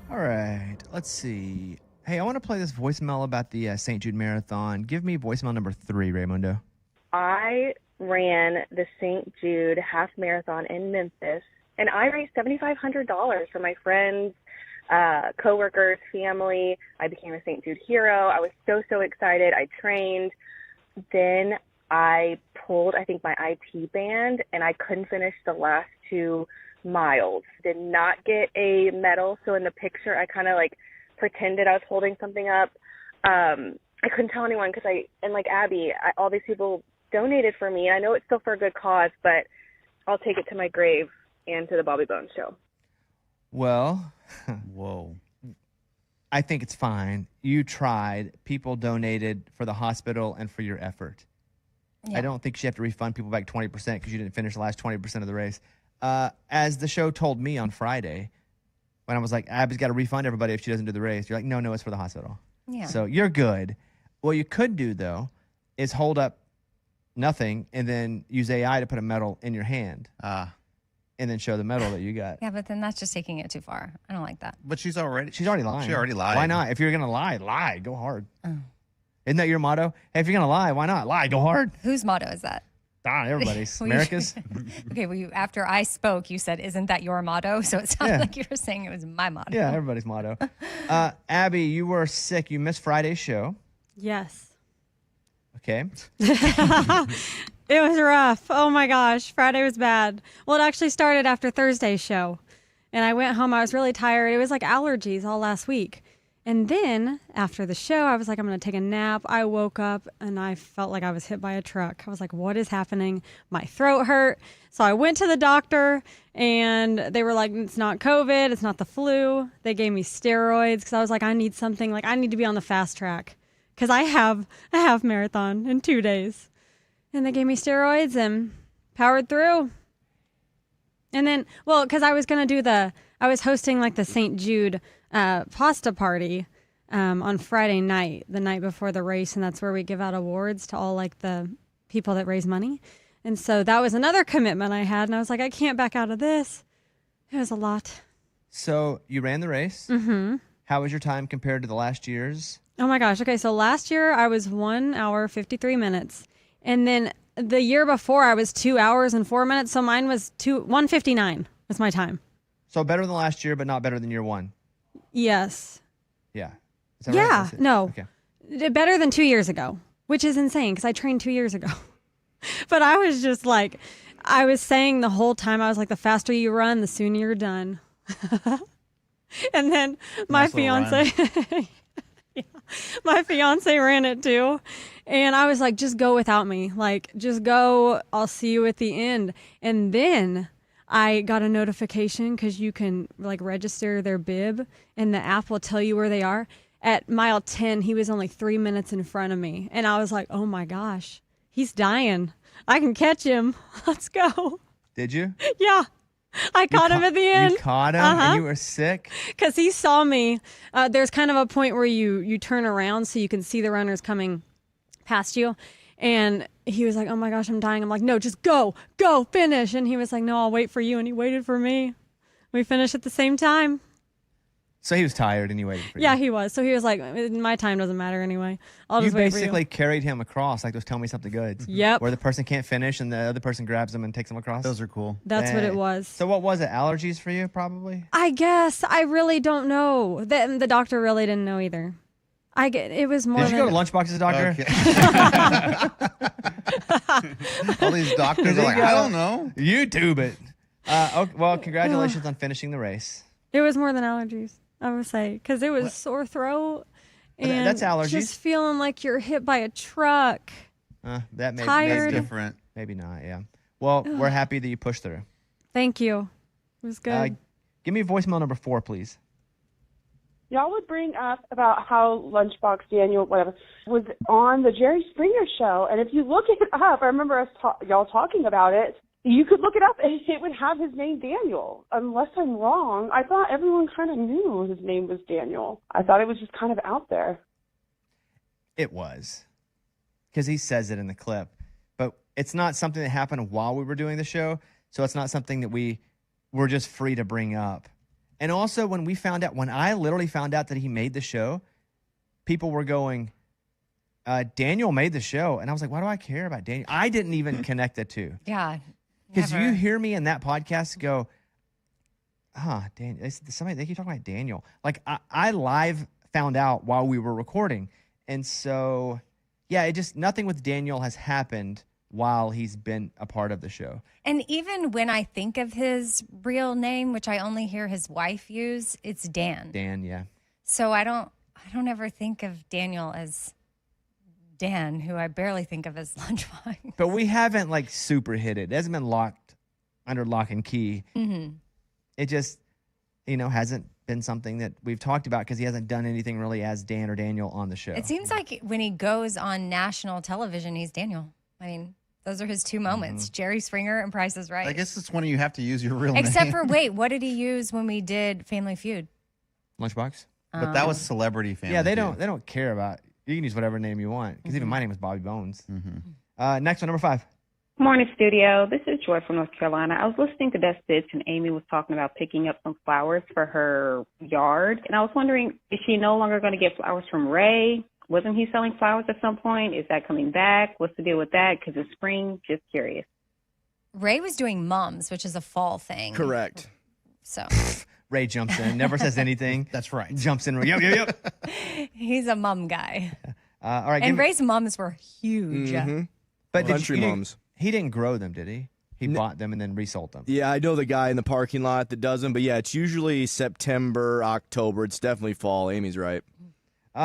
All right, let's see. Hey, I want to play this voicemail about the St. Jude Marathon. Give me voicemail number 3, Raymundo. I ran the St. Jude half marathon in Memphis, and I raised $7,500 for my friends, coworkers, family. I became a St. Jude hero. I was so excited. I trained. Then I pulled, I think, my IT band, and I couldn't finish the last 2 miles. Did not get a medal, so in the picture, I kind of pretended I was holding something up. I couldn't tell anyone because like Abby, all these people donated for me. I know it's still for a good cause, but I'll take it to my grave and to the Bobby Bones show. Well, whoa. I think it's fine. You tried. People donated for the hospital and for your effort. Yeah. I don't think you have to refund people back 20% because you didn't finish the last 20% of the race. As the show told me on Friday, when I was like, Abby's got to refund everybody if she doesn't do the race. You're like, no, it's for the hospital. Yeah. So you're good. What you could do, though, is hold up nothing and then use AI to put a medal in your hand. And then show the medal that you got. Yeah, but then that's just taking it too far. I don't like that. But she's already lying. She already lied. Why not? If you're going to lie. Go hard. Oh. Isn't that your motto? Hey, if you're going to lie, why not? Lie, go hard. Whose motto is that? Everybody's. America's. Okay, well, after I spoke, you said, isn't that your motto? So it sounded like you were saying it was my motto. Yeah, everybody's motto. Abby, you were sick. You missed Friday's show. Yes. Okay. It was rough. Oh my gosh. Friday was bad. Well, it actually started after Thursday's show. And I went home. I was really tired. It was like allergies all last week. And then after the show, I was like, I'm going to take a nap. I woke up and I felt like I was hit by a truck. I was like, what is happening? My throat hurt. So I went to the doctor and they were like, it's not COVID. It's not the flu. They gave me steroids because I was like, I need something. Like, I need to be on the fast track because I have a half marathon in 2 days. And they gave me steroids and powered through. And then, well, because I was going to do I was hosting like the St. Jude pasta party on Friday night, the night before the race. And that's where we give out awards to all like the people that raise money. And so that was another commitment I had. And I was like, I can't back out of this. It was a lot. So you ran the race. Mm-hmm. How was your time compared to the last year's? Oh my gosh. Okay. So last year I was 1 hour, 53 minutes. And then the year before, I was 2 hours and 4 minutes. So mine was 1:59 was my time. So better than last year, but not better than year one. Yes. Yeah. Is that yeah. right? No. Okay. Better than 2 years ago, which is insane because I trained 2 years ago. But I was just like, I was saying the whole time, I was like, the faster you run, the sooner you're done. And then my fiance, my fiance ran it too. And I was like, just go without me. Like, just go. I'll see you at the end. And then I got a notification because you can like register their bib and the app will tell you where they are. At mile 10, he was only 3 minutes in front of me. And I was like, oh my gosh, he's dying. I can catch him. Let's go. Did you? Yeah. I caught him at the end. You caught him and you were sick? Because he saw me. There's kind of a point where you turn around so you can see the runners coming past you. And he was like, oh my gosh, I'm dying. I'm like, no, just go, finish. And he was like, no, I'll wait for you. And he waited for me. We finished at the same time. So he was tired and he waited for you. Yeah, he was. So he was like, my time doesn't matter anyway. I'll just wait for you. You basically carried him across like those Tell Me Something Goods. Yep. Where the person can't finish and the other person grabs them and takes them across. Those are cool. That's what it was. So what was it? Allergies for you probably? I guess. I really don't know. The doctor really didn't know either. It was more. Did you go to Lunchbox's doctor? Okay. All these doctors are like, I don't know. YouTube it. Okay, well, congratulations on finishing the race. It was more than allergies, I would say, because it was sore throat and that's allergies. Just feeling like you're hit by a truck. That may Tired. be different. Maybe not. Yeah. Well, we're happy that you pushed through. Thank you. It was good. Give me voicemail number 4, please. Y'all would bring up about how Lunchbox Daniel, whatever, was on the Jerry Springer show. And if you look it up, I remember us y'all talking about it. You could look it up and it would have his name Daniel. Unless I'm wrong, I thought everyone kind of knew his name was Daniel. I thought it was just kind of out there. It was. Because he says it in the clip. But it's not something that happened while we were doing the show. So it's not something that we were just free to bring up. And also when I literally found out that he made the show, people were going, Daniel made the show. And I was like, why do I care about Daniel? I didn't even connect the two. Yeah. Because never. you hear me in that podcast go, Daniel, they keep talking about Daniel. Like I live found out while we were recording. And so, yeah, nothing with Daniel has happened while he's been a part of the show. And even when I think of his real name, which I only hear his wife use, it's Dan. Dan, yeah. So I don't ever think of Daniel as Dan, who I barely think of as Lunchbox. But we haven't like super hit it. It hasn't been under lock and key. Mm-hmm. It just, hasn't been something that we've talked about because he hasn't done anything really as Dan or Daniel on the show. It seems like when he goes on national television, he's Daniel. I mean, those are his two moments, Jerry Springer and Price is Right. I guess it's when you have to use your real Except name. for, wait, what did he use when we did Family Feud? Lunchbox? But that was Celebrity Family. Yeah, they Feud. don't care about. You can use whatever name you want because even my name is Bobby Bones. Next one, number 5. Morning, studio. This is Joy from North Carolina. I was listening to Best Bits, and Amy was talking about picking up some flowers for her yard. And I was wondering, is she no longer going to get flowers from Ray? Wasn't he selling flowers at some point? Is that coming back? What's the deal with that? Because it's spring. Just curious. Ray was doing Mums, which is a fall thing. Correct. So Ray jumps in, never says anything. That's right. Jumps in. Yep. he's a mum guy. All right. And Ray's mums were huge. But Country mums. He didn't grow them, did he? He bought them and then resold them. Yeah, I know the guy in the parking lot that does them, but yeah, it's usually September, October. It's definitely fall. Amy's right.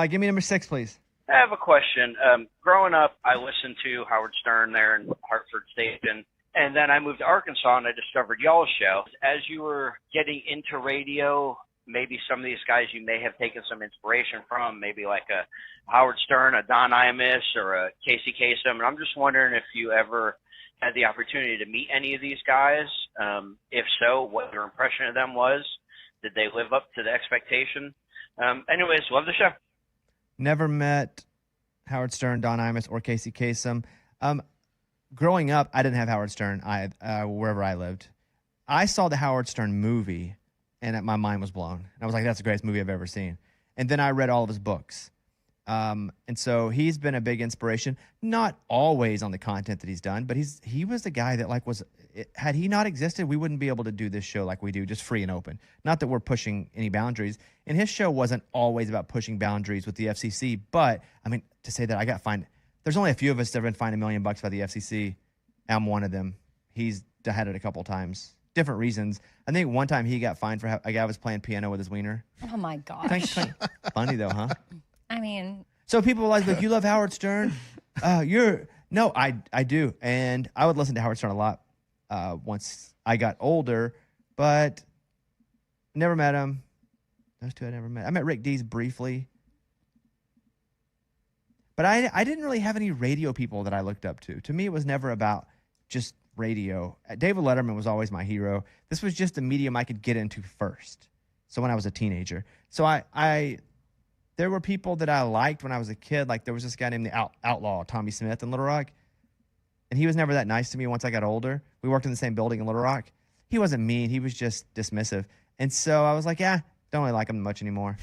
Give me number 6, please. I have a question. Growing up, I listened to Howard Stern there in Hartford Station, and then I moved to Arkansas and I discovered y'all's show. As you were getting into radio, maybe some of these guys you may have taken some inspiration from, maybe like a Howard Stern, a Don Imus, or a Casey Kasem. And I'm just wondering if you ever had the opportunity to meet any of these guys. If so, what your impression of them was. Did they live up to the expectation? Anyways, love the show. Never met Howard Stern, Don Imus, or Casey Kasem. Growing up, I didn't have Howard Stern wherever I lived. I saw the Howard Stern movie, and my mind was blown. And I was like, that's the greatest movie I've ever seen. And then I read all of his books. And so he's been a big inspiration, not always on the content that he's done, but he was the guy that had he not existed, we wouldn't be able to do this show like we do, just free and open. Not that we're pushing any boundaries. And his show wasn't always about pushing boundaries with the FCC, but I mean, to say that I got fined, there's only a few of us that have been fined $1 million by the FCC. I'm one of them. He's had it a couple times. Different reasons. I think one time he got fined for a guy was playing piano with his wiener. Oh my gosh. Funny though, huh? I mean, so people are like, you love Howard Stern? No, I do. And I would listen to Howard Stern a lot once I got older, but never met him. Those two I never met. I met Rick Dees briefly. But I didn't really have any radio people that I looked up to. To me, it was never about just radio. David Letterman was always my hero. This was just the medium I could get into first. So when I was a teenager. So there were people that I liked when I was a kid. Like there was this guy named the Outlaw, Tommy Smith in Little Rock. And he was never that nice to me once I got older. We worked in the same building in Little Rock. He wasn't mean. He was just dismissive. And so I was like, don't really like him much anymore.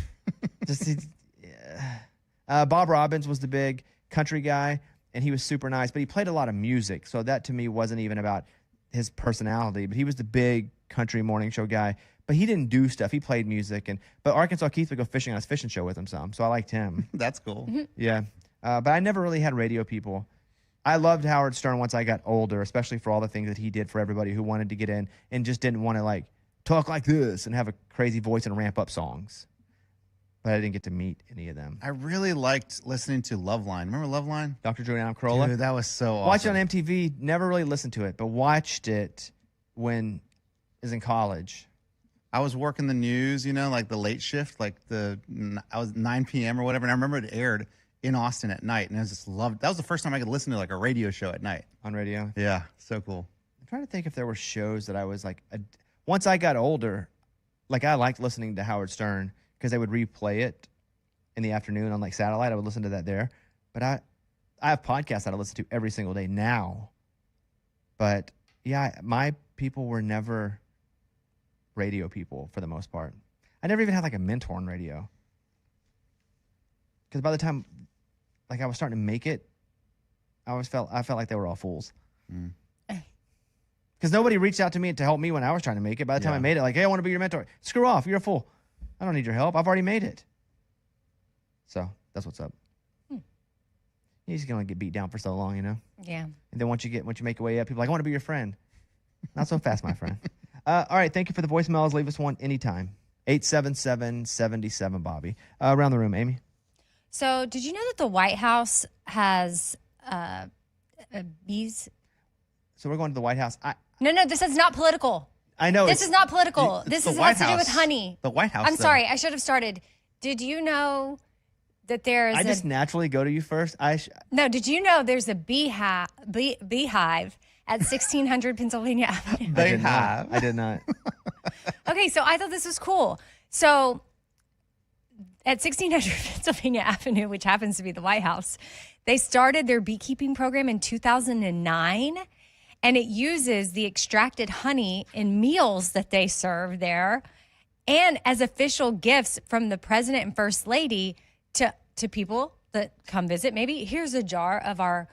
Bob Robbins was the big country guy, and he was super nice, but he played a lot of music. So that to me wasn't even about his personality, but he was the big country morning show guy. But he didn't do stuff. He played music. But Arkansas Keith would go fishing on his fishing show with him some. So I liked him. That's cool. Yeah. But I never really had radio people. I loved Howard Stern once I got older, especially for all the things that he did for everybody who wanted to get in and just didn't want to talk like this and have a crazy voice and ramp up songs. But I didn't get to meet any of them. I really liked listening to Loveline. Remember Loveline? Dr. Juliana Corolla? Dude, that was so awesome. Watched it on MTV. Never really listened to it, but watched it when I was in college. I was working the news, like the late shift, I was 9 p.m. or whatever, and I remember it aired in Austin at night, and I just loved. That was the first time I could listen to a radio show at night. On radio? Yeah, so cool. I'm trying to think if there were shows that I was once I got older, I liked listening to Howard Stern because they would replay it in the afternoon on satellite. I would listen to that there. But I have podcasts that I listen to every single day now. But yeah, my people were never radio people for the most part. I never even had like a mentor on radio. Because by the time like I was starting to make it, I felt like they were all fools. Because nobody reached out to me to help me when I was trying to make it. By the time I made it, like, hey, I want to be your mentor. Screw off. You're a fool. I don't need your help. I've already made it. So that's what's up. You're just going to get beat down for so long, you know? Yeah. And then once you make your way up, people are like, I want to be your friend. Not so fast, my friend. All right. Thank you for the voicemails. Leave us one anytime. 877-77-Bobby. Around the room, Amy. So did you know that the White House has bees? So we're going to the White House. No, this is not political. I know. This is not political. This has to do with honey. The White House. I'm sorry. I should have started. Did you know that there's I just naturally go to you first. No, did you know there's a beehive at 1600 Pennsylvania Avenue? I did not. Okay, so I thought this was cool. So at 1600 Pennsylvania Avenue, which happens to be the White House, they started their beekeeping program in 2009. And it uses the extracted honey in meals that they serve there and as official gifts from the president and first lady to people that come visit. Maybe here's a jar of our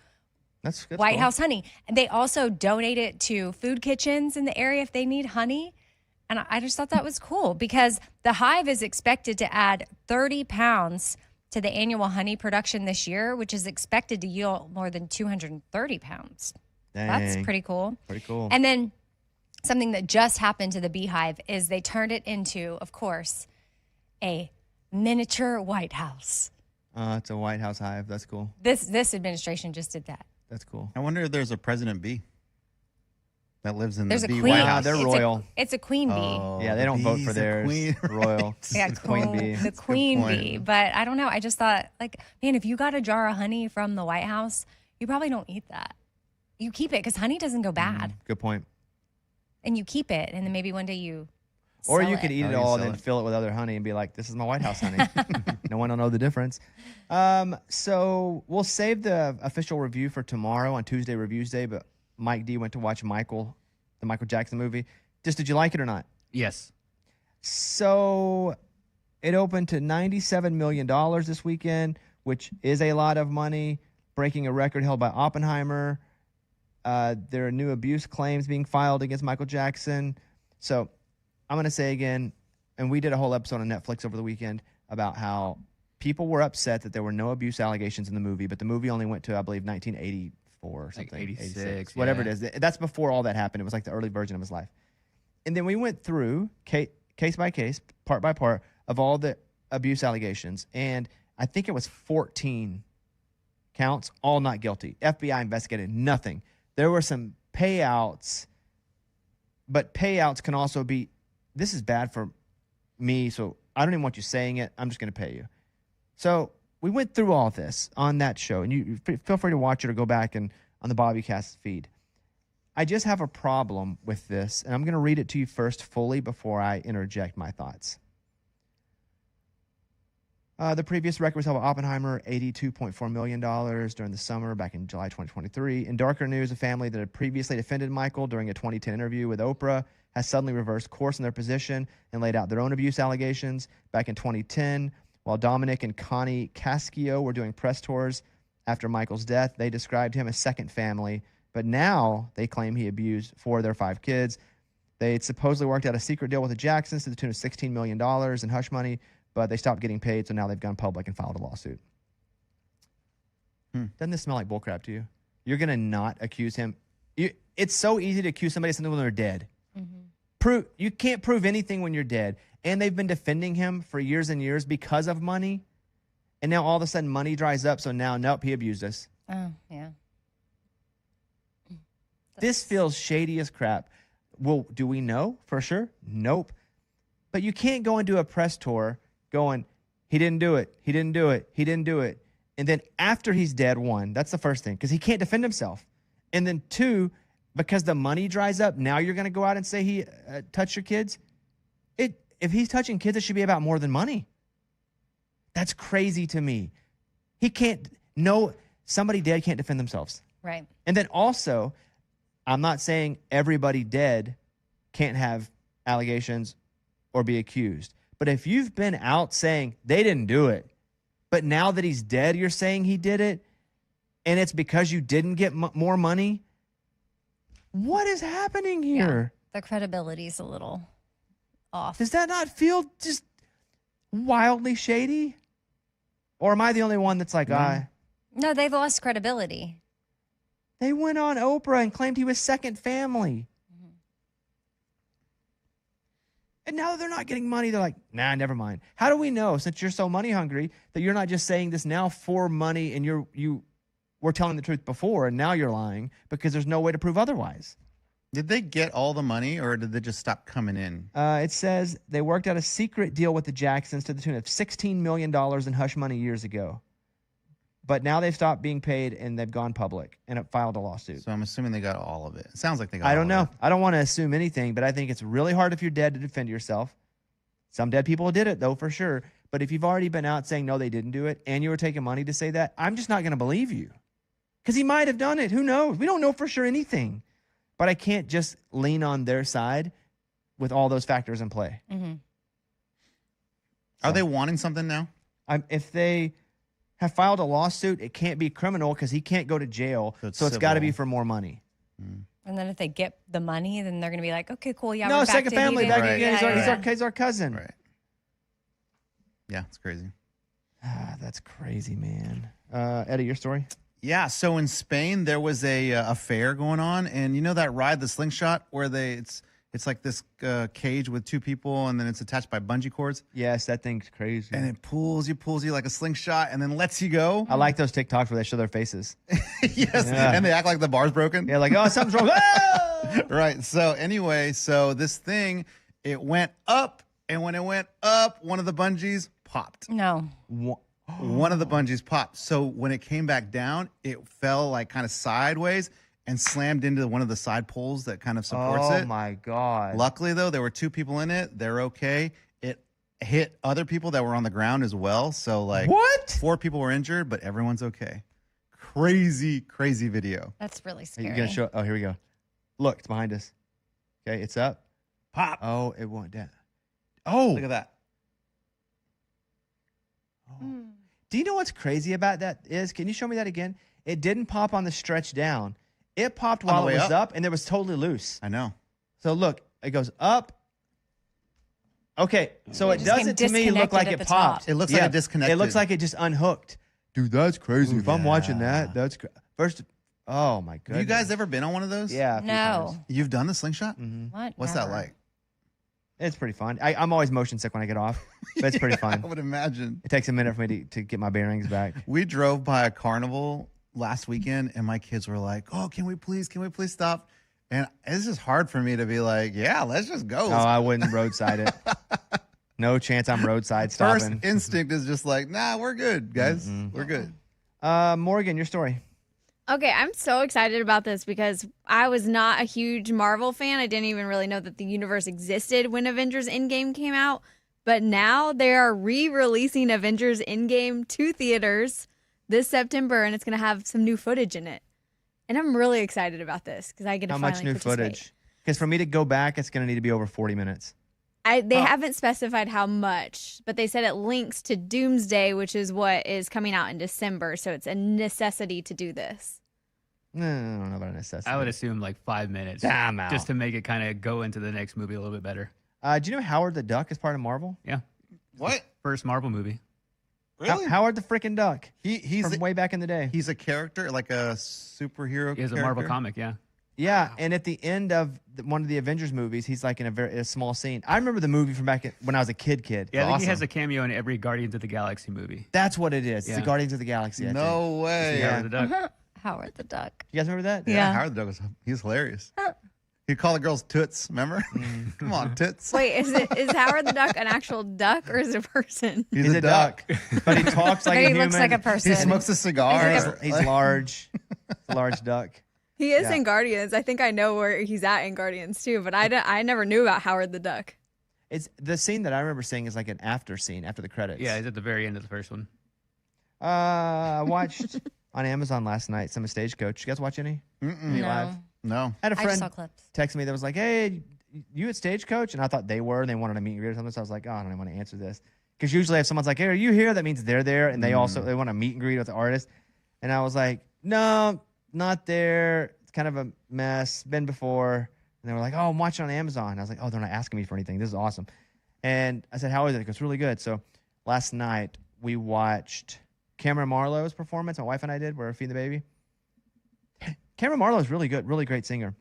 that's White cool. House honey. And they also donate it to food kitchens in the area if they need honey. And I just thought that was cool because the hive is expected to add 30 pounds to the annual honey production this year, which is expected to yield more than 230 pounds. Dang. That's pretty cool. Pretty cool. And then something that just happened to the beehive is they turned it into, of course, a miniature White House. It's a White House hive. That's cool. This administration just did that. That's cool. I wonder if there's a President Bee that lives in There's the a bee queen. White House. They're royal. It's a queen bee. Oh, Yeah, they don't vote for bee's a theirs. queen, Royal. Yeah, It's queen bee. the That's a good queen point. bee. But I don't know. I just thought, like, man, if you got a jar of honey from the White House, you probably don't eat that. You keep it because honey doesn't go bad. Good point. And you keep it, and then maybe one day you Or sell you could eat Oh, it you all and sell then it. fill it with other honey and be like, this is my White House honey. No one will know the difference. So we'll save the official review for tomorrow on Tuesday Reviews Day, but Mike D went to watch the Michael Jackson movie. Just did you like it or not? Yes. So it opened to $97 million this weekend, which is a lot of money, breaking a record held by Oppenheimer. There are new abuse claims being filed against Michael Jackson. So I'm going to say again, and we did a whole episode on Netflix over the weekend about how people were upset that there were no abuse allegations in the movie, but the movie only went to, I believe, 1984 or something. Like 86, whatever yeah. it is. That's before all that happened. It was like the early version of his life. And then we went through case by case, part by part, of all the abuse allegations. And I think it was 14 counts, all not guilty. FBI investigated nothing. There were some payouts, but payouts can also be, this is bad for me, so I don't even want you saying it. I'm just going to pay you. So we went through all this on that show, and you feel free to watch it or go back and on the Bobbycast feed. I just have a problem with this, and I'm going to read it to you first fully before I interject my thoughts. The previous record was held by Oppenheimer, $82.4 million during the summer back in July 2023. In darker news, a family that had previously defended Michael during a 2010 interview with Oprah has suddenly reversed course in their position and laid out their own abuse allegations. Back in 2010, while Dominic and Connie Cascio were doing press tours after Michael's death, they described him as second family, but now they claim he abused 4 of their 5 kids. They had supposedly worked out a secret deal with the Jacksons to the tune of $16 million in hush money, but they stopped getting paid, so now they've gone public and filed a lawsuit. Doesn't this smell like bullcrap to you? You're going to not accuse him. It's so easy to accuse somebody of something when they're dead. You can't prove anything when you're dead. And they've been defending him for years and years because of money. And now all of a sudden money dries up, so now, nope, he abused us. Oh, yeah. This feels shady as crap. Well, do we know for sure? Nope. But you can't go and do a press tour going, he didn't do it, he didn't do it, he didn't do it. And then after he's dead, 1, that's the first thing, because he can't defend himself. And then 2, because the money dries up, now you're going to go out and say he touched your kids? If he's touching kids, it should be about more than money. That's crazy to me. He can't, somebody dead can't defend themselves. Right. And then also, I'm not saying everybody dead can't have allegations or be accused. But if you've been out saying they didn't do it, but now that he's dead, you're saying he did it, and it's because you didn't get more money, what is happening here? The credibility is a little off. Does that not feel just wildly shady? Or am I the only one that's like, No, they've lost credibility. They went on Oprah and claimed he was second family. And now they're not getting money. They're like, nah, never mind. How do we know, since you're so money hungry, that you're not just saying this now for money and you were telling the truth before and now you're lying because there's no way to prove otherwise? Did they get all the money or did they just stop coming in? It says they worked out a secret deal with the Jacksons to the tune of $16 million in hush money years ago. But now they've stopped being paid and they've gone public and have filed a lawsuit. So I'm assuming they got all of it. It sounds like they got I all don't know. of it. I don't want to assume anything, but I think it's really hard if you're dead to defend yourself. Some dead people did it, though, for sure. But if you've already been out saying, no, they didn't do it, and you were taking money to say that, I'm just not going to believe you. Because he might have done it. Who knows? We don't know for sure anything. But I can't just lean on their side with all those factors in play. Mm-hmm. Are they wanting something now? If they have filed a lawsuit, it can't be criminal because he can't go to jail. So it's got to be for more money. And then if they get the money, then they're going to be like, okay, cool. Yeah, no, we're back second to family. even. Right. He's our cousin. Right. Yeah, it's crazy. That's crazy, man. Eddie, your story? Yeah, so in Spain there was a fair going on, and you know that ride, the slingshot, where it's like this cage with two people, and then it's attached by bungee cords. Yes, that thing's crazy. And it pulls you like a slingshot, and then lets you go. I like those TikToks where they show their faces. Yes, and they act like the bar's broken. Yeah, like, oh, something's wrong. Right. So anyway, this thing, it went up, and when it went up, one of the bungees popped. No. One of the bungees popped. So when it came back down, it fell like kind of sideways and slammed into one of the side poles that kind of supports it. Oh my God. Luckily though, there were two people in it. They're okay. It hit other people that were on the ground as well. So like what? 4 people were injured, but everyone's okay. Crazy video. That's really scary. You're gonna show? Oh, here we go. Look, it's behind us. Okay, it's up. Pop. Oh, it went down. Oh, Look at that. Oh. Do you know what's crazy about that is? Can you show me that again? It didn't pop on the stretch down. It popped while it was up, and it was totally loose. I know. So look, it goes up. Okay, so it doesn't to me look like it popped. It looks like it disconnected. It looks like it just unhooked. Dude, that's crazy. If I'm watching that, that's first. Oh my goodness. You guys ever been on one of those? Yeah. No. You've done the slingshot? What? What's that Never. like? It's pretty fun. I'm always motion sick when I get off, but it's pretty fun. I would imagine. It takes a minute for me to get my bearings back. We drove by a carnival last weekend, and my kids were like, "Oh, can we please stop?" And it's just hard for me to be like, "Yeah, let's just go." Oh, I wouldn't roadside it. No chance I'm roadside stopping. First instinct is just like, "Nah, we're good, guys. We're good." Morgan, your story. Okay, I'm so excited about this because I was not a huge Marvel fan. I didn't even really know that the universe existed when Avengers Endgame came out. But now they are re-releasing Avengers Endgame to theaters this September, and it's going to have some new footage in it. And I'm really excited about this because I get to How finally much new participate. footage? Because for me to go back, it's going to need to be over 40 minutes. They haven't specified how much, but they said it links to Doomsday, which is what is coming out in December. So it's a necessity to do this. No, I don't know about a necessity. I would assume like 5 minutes. Damn out. Just to make it kind of go into the next movie a little bit better. Do you know Howard the Duck is part of Marvel? Yeah. What? First Marvel movie. Really? Howard the freaking Duck. He's from way back in the day. He's a character, like a superhero. He has a Marvel comic, yeah. Yeah, and at the end of one of the Avengers movies, he's like in a small scene. I remember the movie from back when I was a kid. Yeah, I think he has a cameo in every Guardians of the Galaxy movie. That's what it is. It's Yeah. the Guardians of the Galaxy. I No think. way. Yeah. Howard the Duck. Howard the Duck. You guys remember that? Yeah. Howard the Duck he's hilarious. He'd call the girls toots, remember? Come on, toots. Wait, is Howard the Duck an actual duck or is it a person? He's a duck. But he talks like But a he human. looks like a person. He smokes a cigar. He's large. A large duck. He is Yeah. in Guardians. I think I know where he's at in Guardians too, but I never knew about Howard the Duck. It's the scene that I remember seeing is like an after scene after the credits. Yeah, he's at the very end of the first one. I watched on Amazon last night some of Stagecoach. You guys watch any? Any live? No. I had a I friend just saw clips. text me that was like, "Hey, you at Stagecoach? And I thought they were, and they wanted to meet and greet or something. So I was like, oh, I don't even want to answer this. Because usually if someone's like, hey, are you here? That means they're there, and they want to meet and greet with the artist. And I was like, no, not there. It's kind of a mess. Been before. And they were like, oh, I'm watching on Amazon. And I was like, oh, they're not asking me for anything. This is awesome. And I said, how is it? He goes, it's really good. So last night we watched Cameron Marlowe's performance. My wife and I did. We're feeding the baby. Cameron Marlowe is really good, really great singer.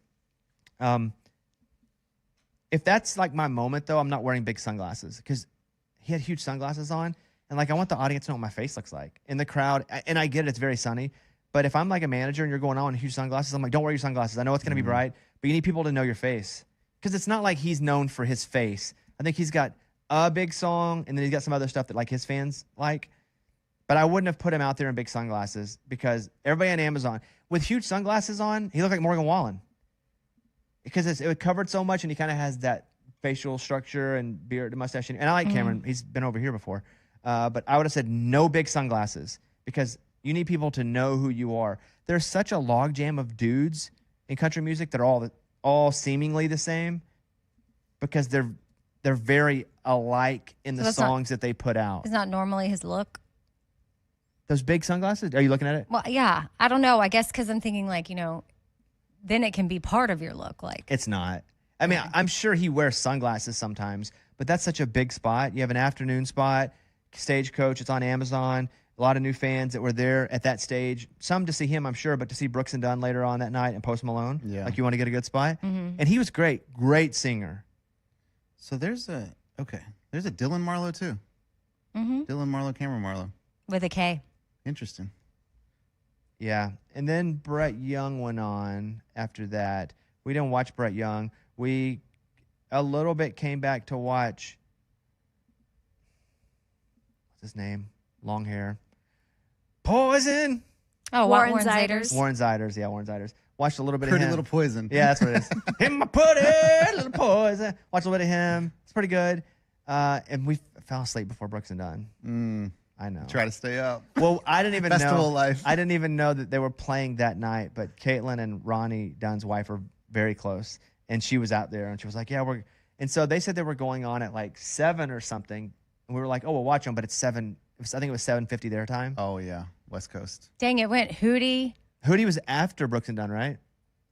If that's like my moment, though, I'm not wearing big sunglasses because he had huge sunglasses on. And like, I want the audience to know what my face looks like in the crowd. And I get it, it's very sunny. But if I'm like a manager and you're going on in huge sunglasses, I'm like, don't wear your sunglasses. I know it's going to be bright, but you need people to know your face. Because it's not like he's known for his face. I think he's got a big song, and then he's got some other stuff that like his fans like. But I wouldn't have put him out there in big sunglasses because everybody on Amazon with huge sunglasses on, he looked like Morgan Wallen. Because it covered so much, and he kind of has that facial structure and beard and mustache. And I like Cameron. He's been over here before. But I would have said no big sunglasses because you need people to know who you are. There's such a logjam of dudes in country music that are all seemingly the same because they're very alike in the songs that they put out. It's not normally his look. Those big sunglasses? Are you looking at it? Well, yeah. I don't know. I guess because I'm thinking like, then it can be part of your look. Like it's not. I mean, I'm sure he wears sunglasses sometimes, but that's such a big spot. You have an afternoon spot, Stagecoach. It's on Amazon. A lot of new fans that were there at that stage. Some to see him, I'm sure, but to see Brooks and Dunn later on that night and Post Malone. Yeah. Like you want to get a good spot. And he was great. Great singer. So there's a Dylan Marlowe too. Dylan Marlowe, Cameron Marlowe. With a K. Interesting. Yeah. And then Brett Young went on after that. We didn't watch Brett Young. We a little bit came back to watch, what's his name? Long hair. Poison. Oh, Warren Ziders. Warren Ziders. Yeah, Warren Ziders. Watched a little bit Pretty of him. Little Poison. Yeah, that's what it is. Him my putty, little poison. Watched a little bit of him. It's pretty good. And we fell asleep before Brooks and Dunn. I know. Try to stay up. Well, I didn't even know. Festival life. I didn't even know that they were playing that night. But Caitlin and Ronnie Dunn's wife are very close, and she was out there, and she was like, "Yeah, we're." And so they said they were going on at like 7 or something, and we were like, "Oh, we'll watch them," but it's 7. I think it was 7:50 their time. Oh yeah, West Coast. Dang, it went Hootie. Hootie was after Brooks and Dunn, right?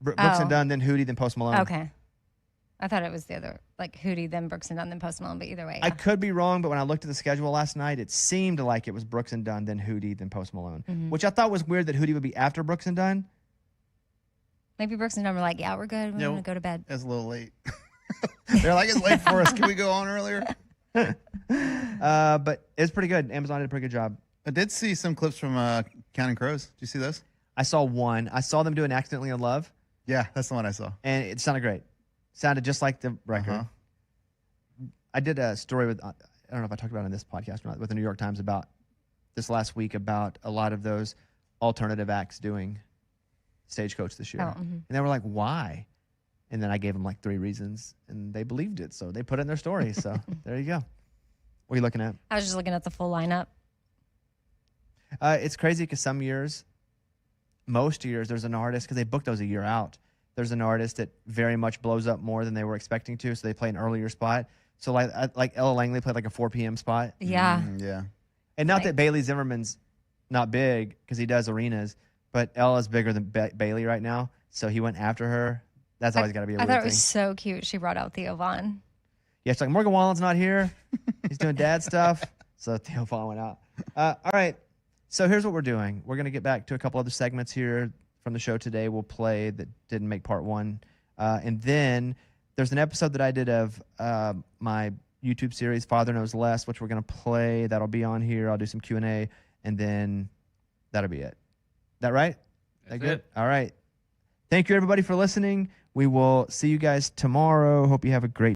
Brooks and Dunn, then Hootie, then Post Malone. Okay. I thought it was the other, like Hootie, then Brooks and Dunn, then Post Malone, but either way. Yeah. I could be wrong, but when I looked at the schedule last night, it seemed like it was Brooks and Dunn, then Hootie, then Post Malone, which I thought was weird that Hootie would be after Brooks and Dunn. Maybe Brooks and Dunn were like, yeah, we're good. We're going to go to bed. It's a little late. They're like, it's late for us. Can we go on earlier? But it's pretty good. Amazon did a pretty good job. I did see some clips from Counting Crows. Did you see those? I saw one. I saw them doing Accidentally in Love. Yeah, that's the one I saw. And it sounded great. Sounded just like the record. I did a story with, I don't know if I talked about it on this podcast or not, with the New York Times about this last week about a lot of those alternative acts doing Stagecoach this year. And they were like, why? And then I gave them like 3 reasons, and they believed it. So they put it in their story. So there you go. What are you looking at? I was just looking at the full lineup. It's crazy because some years, most years, there's an artist, because they book those a year out. There's an artist that very much blows up more than they were expecting to, so they play an earlier spot. So like Ella Langley played like a 4 p.m. spot. Yeah. Yeah. And not that Bailey Zimmerman's not big because he does arenas, but Ella's bigger than Bailey right now, so he went after her. That's always got to be a weird thing. I thought thing. it was so cute. She brought out Theo Vaughn. Yeah, it's like Morgan Wallen's not here. He's doing dad stuff, so Theo Vaughn went out. All right, so here's what we're doing. We're going to get back to a couple other segments here from the show today. We'll play that didn't make part 1. And then there's an episode that I did of my YouTube series, Father Knows Less, which we're going to play. That'll be on here. I'll do some Q&A, and then that'll be it. That right? That's that good? it. All right. Thank you, everybody, for listening. We will see you guys tomorrow. Hope you have a great